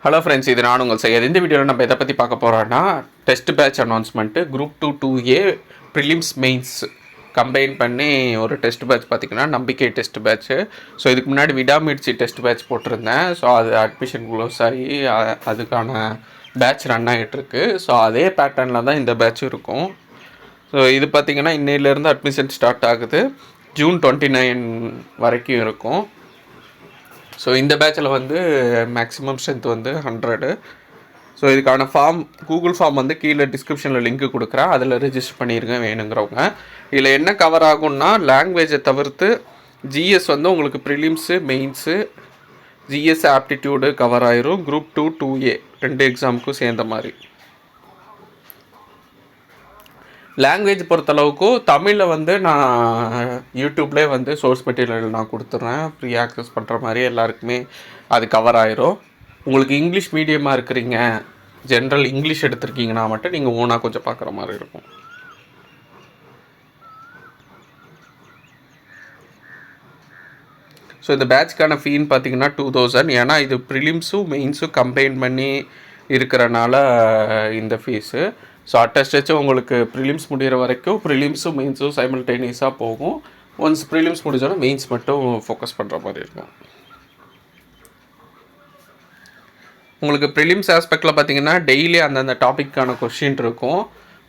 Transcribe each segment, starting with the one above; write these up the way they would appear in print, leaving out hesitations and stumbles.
Hello friends, இது நான் உங்கள் செய்யாது. இந்த வீடியோவில் நம்ம எதை பற்றி பார்க்க போகிறோன்னா, test batch announcement group 2 2A prelims mains combine பண்ணி ஒரு டெஸ்ட் பேட்ச் பார்த்திங்கன்னா நம்பிக்கை டெஸ்ட் பேட்ச்சு. ஸோ இதுக்கு முன்னாடி விடாமுயற்சி டெஸ்ட் பேட்ச் போட்டிருந்தேன். ஸோ அது அட்மிஷன் க்ளோஸ் ஆகி அதுக்கான பேட்ச் ரன் ஆகிட்டுருக்கு. ஸோ அதே பேட்டர்னில் தான் இந்த பேட்ச் இருக்கும். ஸோ இது பார்த்திங்கன்னா இன்னையிலேருந்து அட்மிஷன் ஸ்டார்ட் ஆகுது. ஜூன் 29 வரைக்கும் இருக்கும். ஸோ இந்த பேட்சில் வந்து மேக்ஸிமம் ஸ்ட்ரென்த் வந்து 100. ஸோ இதுக்கான ஃபார்ம் கூகுள் ஃபார்ம் வந்து கீழே டிஸ்கிரிப்ஷனில் லிங்க் கொடுக்குறேன், அதில் ரிஜிஸ்டர் பண்ணிடுங்க வேணுங்கிறவங்க. இதில் என்ன கவர் ஆகும்னா, லாங்குவேஜை தவிர்த்து ஜிஎஸ் வந்து உங்களுக்கு prelims mains GS aptitude cover ஆயிரும். குரூப் 2 2A 2 எக்ஸாமுக்கும் சேர்ந்த மாதிரி. லாங்குவேஜ் பொறுத்தளவுக்கும் தமிழில் வந்து நான் யூடியூப்லேயே வந்து சோர்ஸ் மெட்டீரியல் நான் கொடுத்துட்றேன், ஃப்ரீ ஆக்சஸ் பண்ணுற மாதிரி எல்லாருக்குமே அது கவர் ஆயிரும். உங்களுக்கு இங்கிலீஷ் மீடியமாக இருக்கிறீங்க, ஜென்ரல் இங்கிலீஷ் எடுத்திருக்கீங்கன்னா மட்டும் நீங்கள் ஓனாக கொஞ்சம் பார்க்குற மாதிரி இருக்கும். ஸோ இந்த பேட்ச்க்கான ஃபீன்னு பார்த்தீங்கன்னா 2000. ஏன்னா இது ப்ரிலிம்ஸும் மெயின்ஸும் கம்பைன் பண்ணி இருக்கிறனால இந்த ஃபீஸு. ஸோ அட்டஸ்டேச்சும் உங்களுக்கு ப்ரிலிம்ஸ் முடிகிற வரைக்கும் ப்ரிலிம்ஸும் மெயின்ஸும் சைமல்டேனியஸாக போகும். ஒன்ஸ் ப்ரிலிம்ஸ் முடிஞ்சோன்னா மெயின்ஸ் மட்டும் ஃபோக்கஸ் பண்ணுற மாதிரி இருக்கும். உங்களுக்கு ப்ரிலிம்ஸ் ஆஸ்பெக்டில் பார்த்தீங்கன்னா டெய்லி அந்தந்த டாப்பிக்கான கொஷின் இருக்கும்.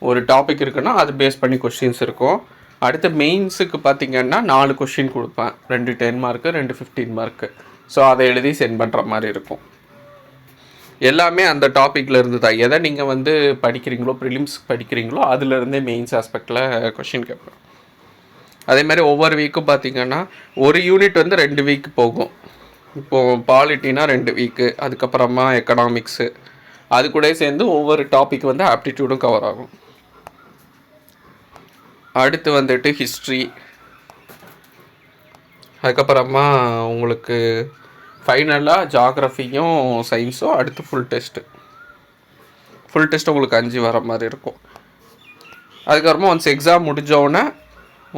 ஒரு டாபிக் இருக்குன்னா அது பேஸ் பண்ணி கொஷின்ஸ் இருக்கும். அடுத்து மெயின்ஸுக்கு பார்த்திங்கன்னா 4 கொஷின் கொடுப்பேன், 2 10 மார்க்கு 2 15 மார்க்கு. ஸோ அதை எழுதி சென்ட் பண்ணுற மாதிரி இருக்கும். எல்லாமே அந்த டாப்பிக்கில் இருந்து தான். எதை நீங்கள் வந்து படிக்கிறீங்களோ, ப்ரிலிம்ஸ் படிக்கிறீங்களோ அதிலிருந்தே மெயின்ஸ் ஆஸ்பெக்டில் கொஷின் கேட்பேன். அதே மாதிரி ஒவ்வொரு வீக்கும் பார்த்திங்கன்னா ஒரு யூனிட் வந்து 2 வீக் போகும். இப்போது பாலிட்டினா 2 வீக்கு, அதுக்கப்புறமா எக்கனாமிக்ஸு, அது கூட சேர்ந்து ஒவ்வொரு டாபிக் வந்து ஆப்டிடியூடும் கவர் ஆகும். அடுத்து வந்துட்டு ஹிஸ்ட்ரி, அதுக்கப்புறமா உங்களுக்கு ஃபைனலாக ஜாகிரஃபியும் சயின்ஸும். அடுத்து ஃபுல் டெஸ்ட்டு உங்களுக்கு 5 வர மாதிரி இருக்கும். அதுக்கப்புறமா ஒன்ஸ் எக்ஸாம் முடிஞ்சோடனே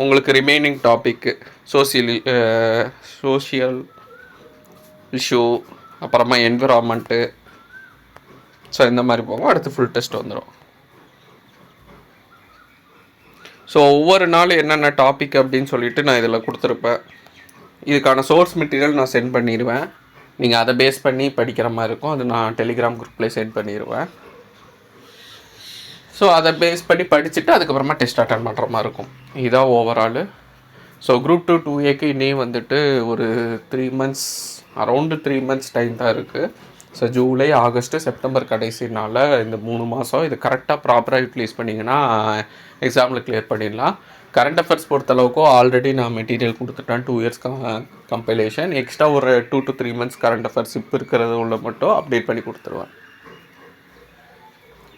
உங்களுக்கு ரிமைனிங் டாப்பிக்கு சோஷியல் இஷ்யூ, அப்புறமா என்விரான்மெண்ட்டு, ஸோ இந்த மாதிரி போகும். அடுத்து ஃபுல் டெஸ்ட் வந்துடும். ஸோ ஒவ்வொரு நாள் என்னென்ன டாபிக் அப்படின்னு சொல்லிட்டு நான் இதில் கொடுத்துருப்பேன். இதுக்கான சோர்ஸ் மெட்டீரியல் நான் சென்ட் பண்ணிடுவேன். நீங்கள் அதை பேஸ் பண்ணி படிக்கிற மாதிரி இருக்கும். அது நான் டெலிகிராம் குரூப்லேயே சென்ட் பண்ணிடுவேன். ஸோ அதை பேஸ் பண்ணி படிச்சுட்டு அதுக்கப்புறமா டெஸ்ட் அட்டன் பண்ணுற மாதிரி இருக்கும். இதுதான் ஓவராலு. ஸோ குரூப் 2 2Aக்கு இன்னும் வந்துட்டு ஒரு 3 months, அரௌண்டு 3 months டைம் தான் இருக்குது. ஸோ ஜூலை, ஆகஸ்ட்டு, செப்டம்பர் கடைசினால இந்த 3 மாதம் இது கரெக்டாக ப்ராப்பராக யூட்டிலைஸ் பண்ணிங்கன்னா எக்ஸாமில் கிளியர் பண்ணிடலாம். கரண்ட் அஃபேர்ஸ் பொறுத்தளவுக்கும் ஆல்ரெடி நான் மெட்டீரியல் கொடுத்துட்டேன். 2 years கம்பைலேஷன். எக்ஸ்ட்ரா ஒரு 2 to 3 months கரண்ட் அஃபேர்ஸ் இப்போ இருக்கிறது உள்ள மட்டும் அப்டேட் பண்ணி கொடுத்துருவேன்.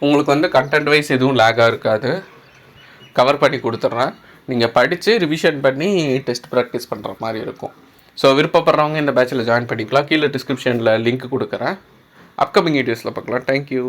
உங்களுக்கு வந்து கண்டென்ட் வைஸ் எதுவும் லேகாக இருக்காது, கவர் பண்ணி கொடுத்துட்றேன். நீங்கள் படித்து ரிவிஷன் பண்ணி டெஸ்ட் ப்ராக்டிஸ் பண்ணுற மாதிரி இருக்கும். ஸோ விருப்பப்படுறவங்க இந்த பேட்சில் ஜாயின் பண்ணிக்கலாம். கீழே டிஸ்கிரிப்ஷனில் லிங்க் கொடுக்குறேன். அப்கமிங் வீடியோஸில் பார்க்கலாம். தேங்க்யூ.